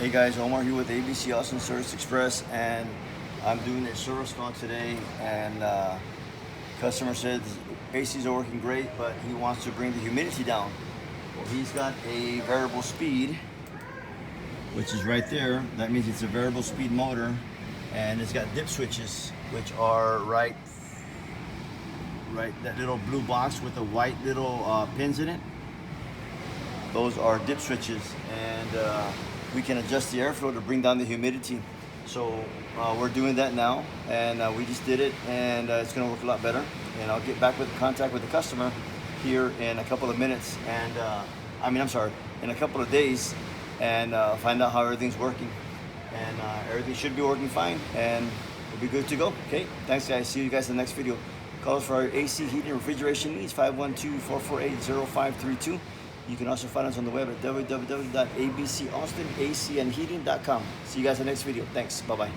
Hey guys, Omar here with ABC Austin Service Express, and I'm doing a service call today, and customer said ACs are working great, but he wants to bring the humidity down. Well, he's got a variable speed, which is right there. That means it's a variable speed motor, and it's got dip switches, which are right that little blue box with the white little pins in it. Those are dip switches, and we can adjust the airflow to bring down the humidity. So we're doing that now, and we just did it, and it's going to work a lot better. And I'll get back with contact with the customer here in a couple of minutes, and in a couple of days, and find out how everything's working. And everything should be working fine, and we'll be good to go. Okay, thanks guys. See you guys in the next video. Call us for our AC, heating, refrigeration needs, 512-448-0532. You can also find us on the web at www.abcaustinacandheating.com. See you guys in the next video. Thanks. Bye-bye.